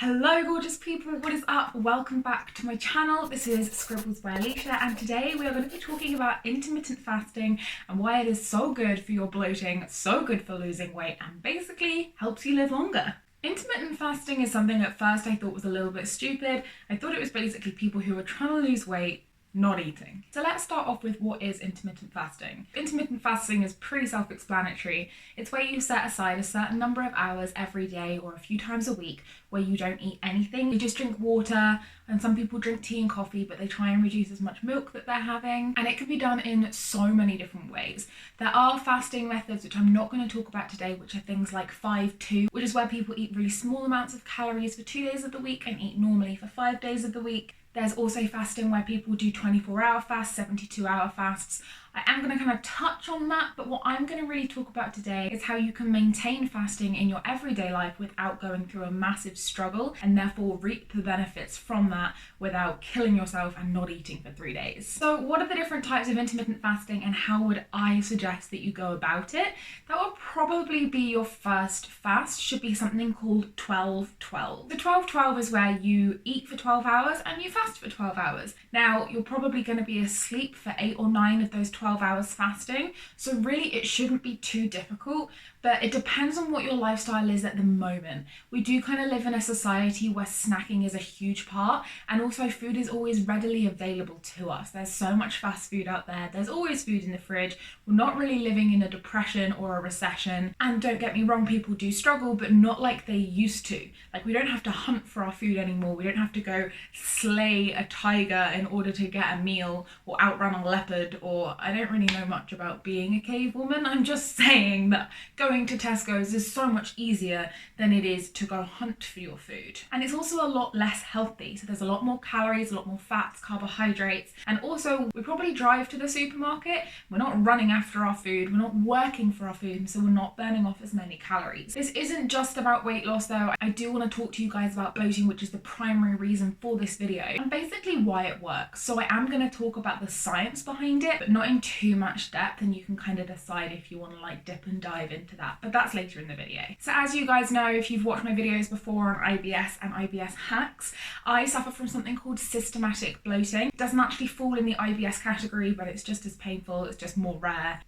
Hello gorgeous people, what is up? Welcome back to my channel. This is Scribbles by Alicia and today we are going to be talking about intermittent fasting and why it is so good for your bloating, so good for losing weight and basically helps you live longer. Intermittent fasting is something at first I thought was a little bit stupid. I thought it was basically people who were trying to lose weight not eating. So let's start off with what is intermittent fasting. Intermittent fasting is pretty self-explanatory. It's where you set aside a certain number of hours every day or a few times a week where you don't eat anything. You just drink water, and some people drink tea and coffee, but they try and reduce as much milk that they're having. And it can be done in so many different ways. There are fasting methods, which I'm not going to talk about today, which are things like 5-2, which is where people eat really small amounts of calories for 2 days of the week and eat normally for 5 days of the week. There's also fasting where people do 24-hour fasts, 72-hour fasts. I am going to kind of touch on that, but what I'm going to really talk about today is how you can maintain fasting in your everyday life without going through a massive struggle and therefore reap the benefits from that without killing yourself and not eating for 3 days. So what are the different types of intermittent fasting and how would I suggest that you go about it? That would probably be your first fast, should be something called 12-12. The 12-12 is where you eat for 12 hours and you fast for 12 hours. Now, you're probably going to be asleep for 8 or 9 of those 12 hours fasting, so really it shouldn't be too difficult, but it depends on what your lifestyle is at the moment. We do kind of live in a society where snacking is a huge part, and also food is always readily available to us. There's so much fast food out there, there's always food in the fridge. We're not really living in a depression or a recession, and don't get me wrong, people do struggle, but not like they used to. Like, we don't have to hunt for our food anymore, we don't have to go slay a tiger in order to get a meal or outrun a leopard, or I don't really know much about being a cave woman. I'm just saying that going to Tesco's is so much easier than it is to go hunt for your food. And it's also a lot less healthy. So there's a lot more calories, a lot more fats, carbohydrates, and also we probably drive to the supermarket. We're not running after our food, we're not working for our food, so we're not burning off as many calories. This isn't just about weight loss though. I do want to talk to you guys about bloating, which is the primary reason for this video, and basically why it works. So I am going to talk about the science behind it, but not in too much depth, and you can kind of decide if you want to like dip and dive into that, but that's later in the video. So as you guys know, if you've watched my videos before on IBS and IBS hacks, I suffer from something called systematic bloating. It doesn't actually fall in the IBS category, but it's just as painful, it's just more rare.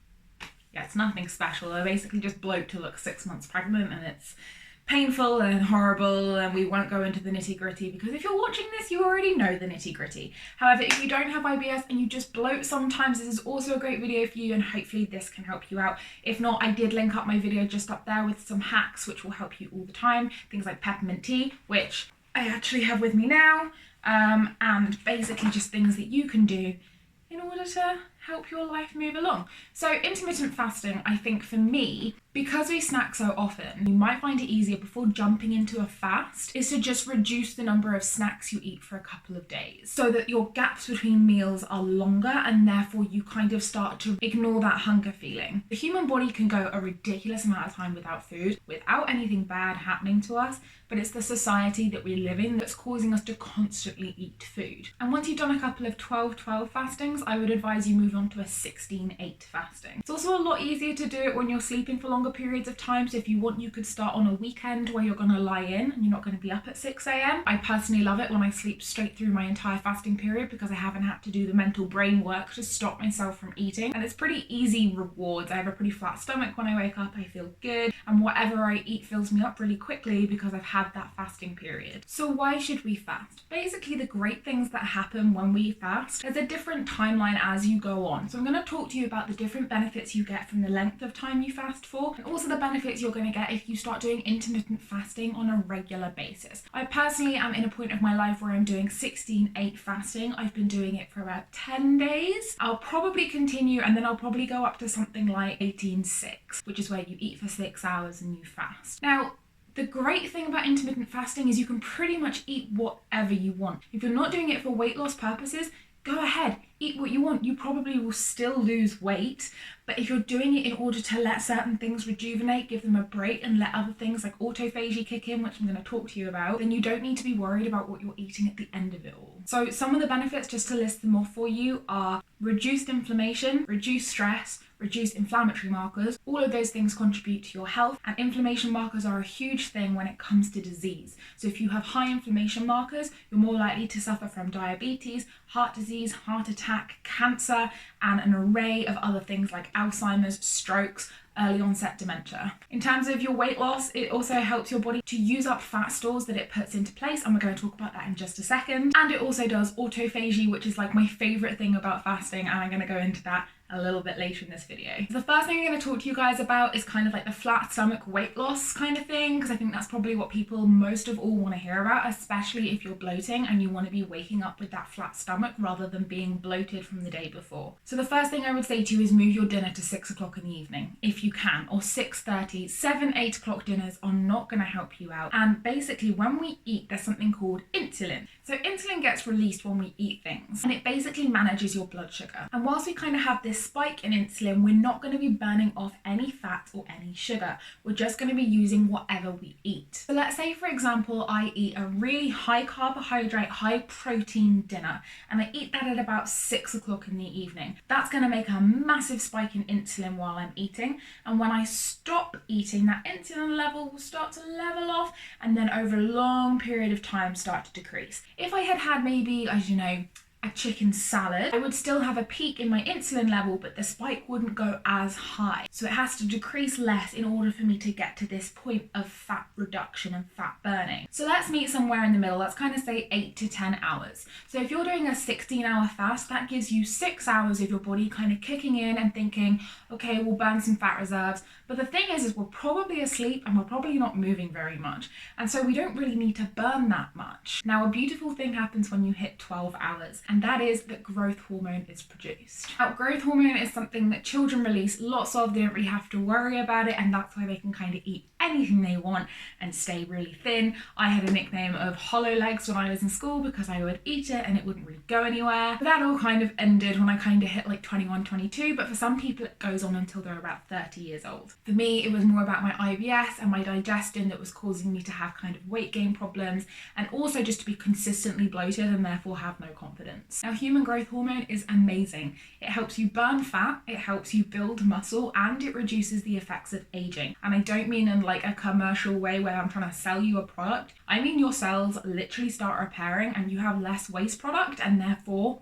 Yeah, it's nothing special. I basically just bloat to look 6 months pregnant, and it's painful and horrible, and we won't go into the nitty-gritty because if you're watching this you already know the nitty-gritty. However, if you don't have IBS and you just bloat sometimes, this is also a great video for you, and hopefully this can help you out. If not, I did link up my video just up there with some hacks which will help you all the time. Things like peppermint tea, which I actually have with me now, and basically just things that you can do in order to help your life move along. So intermittent fasting, I think for me, because we snack so often, you might find it easier before jumping into a fast is to just reduce the number of snacks you eat for a couple of days so that your gaps between meals are longer, and therefore you kind of start to ignore that hunger feeling. The human body can go a ridiculous amount of time without food, without anything bad happening to us, but it's the society that we live in that's causing us to constantly eat food. And once you've done a couple of 12-12 fastings, I would advise you move on to a 16-8 fasting. It's also a lot easier to do it when you're sleeping for longer periods of time. So if you want, you could start on a weekend where you're going to lie in and you're not going to be up at 6 a.m. I personally love it when I sleep straight through my entire fasting period because I haven't had to do the mental brain work to stop myself from eating, and it's pretty easy rewards. I have a pretty flat stomach when I wake up, I feel good, and whatever I eat fills me up really quickly because I've had that fasting period. So why should we fast? Basically, the great things that happen when we fast, there's a different timeline as you go on. So I'm going to talk to you about the different benefits you get from the length of time you fast for, and also the benefits you're going to get if you start doing intermittent fasting on a regular basis. I personally am in a point of my life where I'm doing 16-8 fasting. I've been doing it for about 10 days. I'll probably continue, and then I'll probably go up to something like 18-6, which is where you eat for 6 hours and you fast. Now, the great thing about intermittent fasting is you can pretty much eat whatever you want. If you're not doing it for weight loss purposes, go ahead, eat what you want. You probably will still lose weight, but if you're doing it in order to let certain things rejuvenate, give them a break, and let other things like autophagy kick in, which I'm going to talk to you about, then you don't need to be worried about what you're eating at the end of it all. So some of the benefits, just to list them off for you, are reduced inflammation, reduced stress, reduce inflammatory markers. All of those things contribute to your health, and inflammation markers are a huge thing when it comes to disease. So if you have high inflammation markers, you're more likely to suffer from diabetes, heart disease, heart attack, cancer, and an array of other things like Alzheimer's, strokes, early onset dementia. In terms of your weight loss, it also helps your body to use up fat stores that it puts into place, and we're going to talk about that in just a second. And it also does autophagy, which is like my favorite thing about fasting, and I'm going to go into that a little bit later in this video. The first thing I'm going to talk to you guys about is kind of like the flat stomach weight loss kind of thing, because I think that's probably what people most of all want to hear about, especially if you're bloating and you want to be waking up with that flat stomach rather than being bloated from the day before. So the first thing I would say to you is move your dinner to 6 o'clock in the evening if you can, or 6:30. 7, 8 o'clock dinners are not going to help you out. And basically when we eat, there's something called insulin. So insulin gets released when we eat things, and it basically manages your blood sugar. And whilst we kind of have this spike in insulin, we're not going to be burning off any fat or any sugar. We're just going to be using whatever we eat. So let's say, for example, I eat a really high carbohydrate, high protein dinner, and I eat that at about 6 o'clock in the evening. That's going to make a massive spike in insulin while I'm eating. And when I stop eating, that insulin level will start to level off, and then over a long period of time start to decrease. If I had had maybe, as you know, a chicken salad, I would still have a peak in my insulin level, but the spike wouldn't go as high. So it has to decrease less in order for me to get to this point of fat reduction and fat burning. So let's meet somewhere in the middle. Let's kind of say 8 to 10 hours. So if you're doing a 16-hour fast, that gives you 6 hours of your body kind of kicking in and thinking, okay, we'll burn some fat reserves. But the thing is we're probably asleep and we're probably not moving very much. And so we don't really need to burn that much. Now, a beautiful thing happens when you hit 12 hours. And that is that growth hormone is produced. Now, growth hormone is something that children release lots of. They don't really have to worry about it, and that's why they can kind of eat anything they want and stay really thin. I had a nickname of hollow legs when I was in school because I would eat it and it wouldn't really go anywhere. But that all kind of ended when I kind of hit like 21, 22, but for some people it goes on until they're about 30 years old. For me, it was more about my IBS and my digestion that was causing me to have kind of weight gain problems, and also just to be consistently bloated and therefore have no confidence. Now, human growth hormone is amazing. It helps you burn fat, it helps you build muscle, and it reduces the effects of aging. And I don't mean in like a commercial way where I'm trying to sell you a product. I mean your cells literally start repairing and you have less waste product, and therefore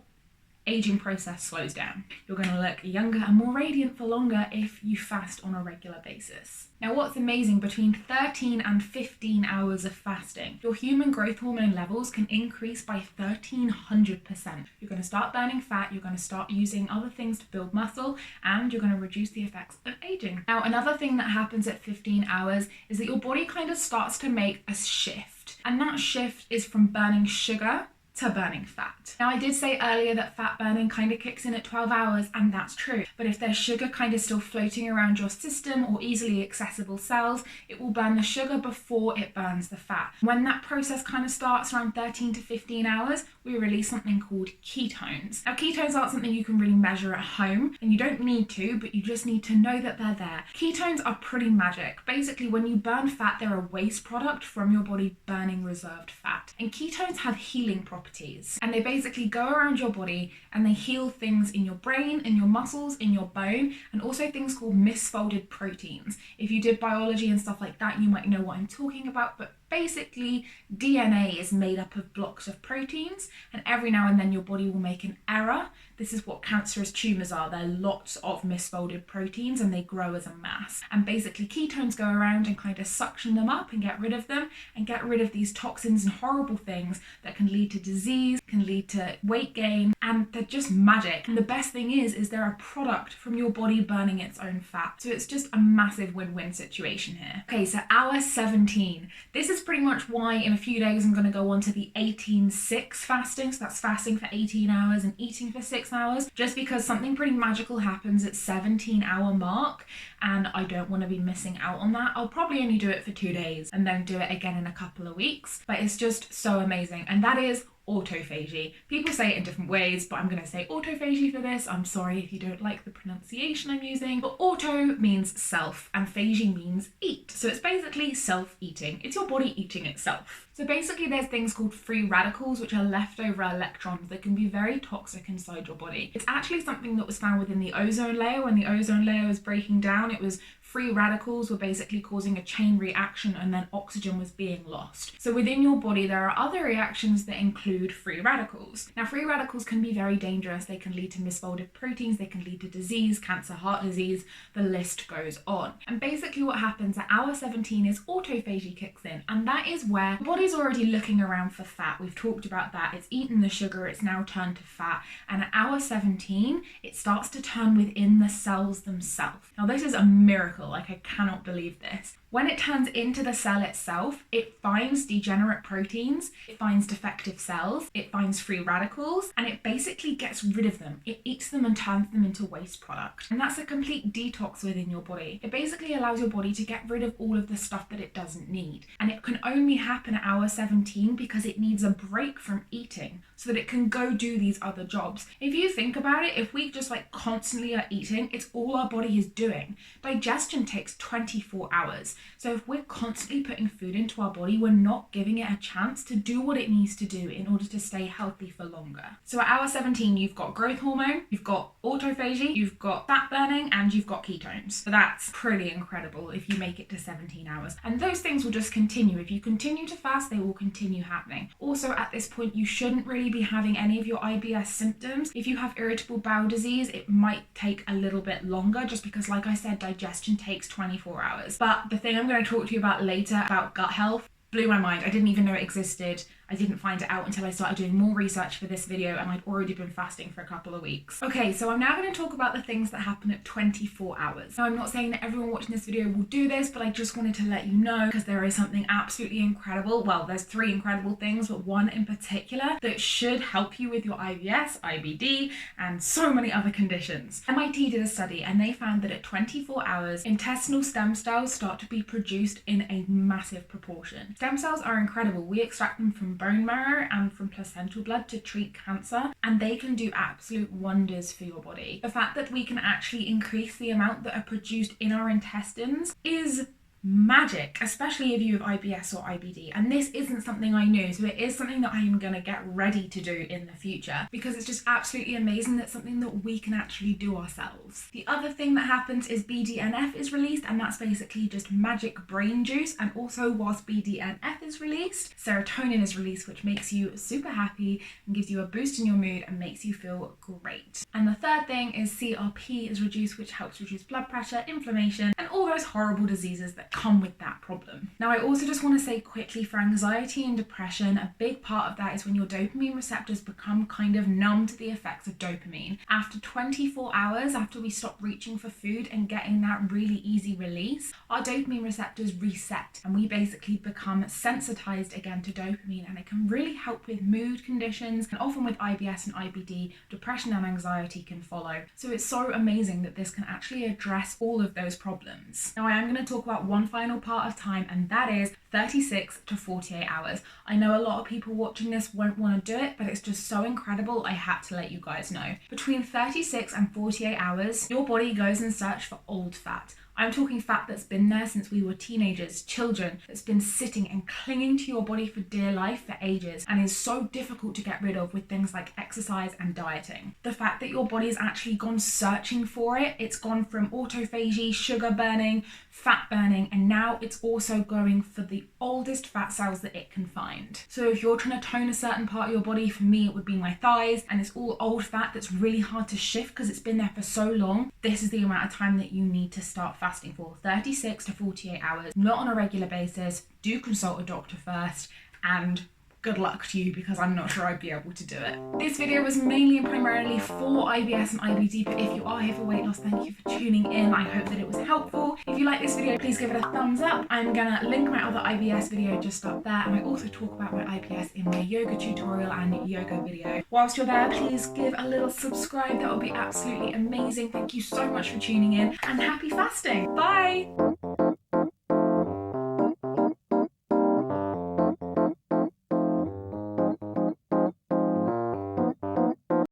aging process slows down. You're going to look younger and more radiant for longer if you fast on a regular basis. Now, what's amazing, between 13 and 15 hours of fasting, your human growth hormone levels can increase by 1,300%. You're going to start burning fat, you're going to start using other things to build muscle, and you're going to reduce the effects of aging. Now, another thing that happens at 15 hours is that your body kind of starts to make a shift, and that shift is from burning sugar to burning fat. Now, I did say earlier that fat burning kind of kicks in at 12 hours, and that's true. But if there's sugar kind of still floating around your system or easily accessible cells, it will burn the sugar before it burns the fat. When that process kind of starts around 13 to 15 hours, we release something called ketones. Now, ketones aren't something you can really measure at home, and you don't need to, but you just need to know that they're there. Ketones are pretty magic. Basically, when you burn fat, they're a waste product from your body burning reserved fat. And ketones have healing properties. And they basically go around your body and they heal things in your brain, in your muscles, in your bone, and also things called misfolded proteins. If you did biology and stuff like that, you might know what I'm talking about, but basically DNA is made up of blocks of proteins, and every now and then your body will make an error. This is what cancerous tumours are. They're lots of misfolded proteins and they grow as a mass. And basically ketones go around and kind of suction them up and get rid of them, and get rid of these toxins and horrible things that can lead to disease, can lead to weight gain, and they're just magic. And the best thing is they're a product from your body burning its own fat. So it's just a massive win-win situation here. Okay, so hour 17. This is pretty much why in a few days I'm going to go on to the 18-6 fasting. So that's fasting for 18 hours and eating for 6 hours, just because something pretty magical happens at 17-hour mark, and I don't want to be missing out on that. I'll probably only do it for 2 days and then do it again in a couple of weeks, but it's just so amazing. And that is autophagy. People say it in different ways, but I'm going to say autophagy for this. I'm sorry if you don't like the pronunciation I'm using, but auto means self and phagy means eat. So it's basically self-eating. It's your body eating itself. So basically there's things called free radicals, which are leftover electrons that can be very toxic inside your body. It's actually something that was found within the ozone layer. When the ozone layer was breaking down, it was free radicals were basically causing a chain reaction and then oxygen was being lost. So within your body, there are other reactions that include free radicals. Now, free radicals can be very dangerous. They can lead to misfolded proteins, they can lead to disease, cancer, heart disease, the list goes on. And basically what happens at hour 17 is autophagy kicks in, and that is where the body's already looking around for fat. We've talked about that. It's eaten the sugar, it's now turned to fat. And at hour 17, it starts to turn within the cells themselves. Now, this is a miracle. Like, I cannot believe this. When it turns into the cell itself, it finds degenerate proteins, it finds defective cells, it finds free radicals, and it basically gets rid of them. It eats them and turns them into waste product. And that's a complete detox within your body. It basically allows your body to get rid of all of the stuff that it doesn't need. And it can only happen at hour 17 because it needs a break from eating so that it can go do these other jobs. If you think about it, if we just like constantly are eating, it's all our body is doing. Digestion takes 24 hours. So if we're constantly putting food into our body, we're not giving it a chance to do what it needs to do in order to stay healthy for longer. So at hour 17, you've got growth hormone, you've got autophagy, you've got fat burning, and you've got ketones. So that's pretty incredible if you make it to 17 hours. And those things will just continue. If you continue to fast, they will continue happening. Also, at this point, you shouldn't really be having any of your IBS symptoms. If you have irritable bowel disease, it might take a little bit longer just because, like I said, digestion takes 24 hours. But the thing I'm going to talk to you about later about gut health blew my mind. I didn't even know it existed. I didn't find it out until I started doing more research for this video, and I'd already been fasting for a couple of weeks. Okay, so I'm now going to talk about the things that happen at 24 hours. Now, I'm not saying that everyone watching this video will do this, but I just wanted to let you know because there is something absolutely incredible. Well, there's 3 incredible things, but one in particular that should help you with your IBS, IBD, and so many other conditions. MIT did a study and they found that at 24 hours, intestinal stem cells start to be produced in a massive proportion. Stem cells are incredible. We extract them from bone marrow and from placental blood to treat cancer, and they can do absolute wonders for your body. The fact that we can actually increase the amount that are produced in our intestines is magic, especially if you have IBS or IBD. And this isn't something I knew, so it is something that I am going to get ready to do in the future because it's just absolutely amazing that something that we can actually do ourselves. The other thing that happens is BDNF is released, and that's basically just magic brain juice. And also, whilst BDNF is released, serotonin is released, which makes you super happy and gives you a boost in your mood and makes you feel great. And the third thing is CRP is reduced, which helps reduce blood pressure, inflammation, and all those horrible diseases that come with that problem. Now, I also just want to say quickly, for anxiety and depression, a big part of that is when your dopamine receptors become kind of numb to the effects of dopamine. After 24 hours, after we stop reaching for food and getting that really easy release, our dopamine receptors reset and we basically become sensitized again to dopamine, and it can really help with mood conditions, and often with IBS and IBD, depression and anxiety can follow. So it's so amazing that this can actually address all of those problems. Now, I am going to talk about one final part of time, and that is 36 to 48 hours. I know a lot of people watching this won't want to do it, but it's just so incredible I had to let you guys know. Between 36 and 48 hours, your body goes in search for old fat. I'm talking fat that's been there since we were teenagers, children, that's been sitting and clinging to your body for dear life for ages and is so difficult to get rid of with things like exercise and dieting. The fact that your body's actually gone searching for it, it's gone from autophagy, sugar burning, fat burning, and now it's also going for the oldest fat cells that it can find. So if you're trying to tone a certain part of your body, for me it would be my thighs, and it's all old fat that's really hard to shift because it's been there for so long, this is the amount of time that you need to start fasting for, 36 to 48 hours, not on a regular basis. Do consult a doctor first, and good luck to you because I'm not sure I'd be able to do it. This video was mainly and primarily for IBS and IBD, but if you are here for weight loss, thank you for tuning in. I hope that it was helpful. If you like this video, please give it a thumbs up. I'm gonna link my other IBS video just up there, and I also talk about my IBS in my yoga tutorial and yoga video. Whilst you're there, please give a little subscribe. That would be absolutely amazing. Thank you so much for tuning in, and happy fasting. Bye!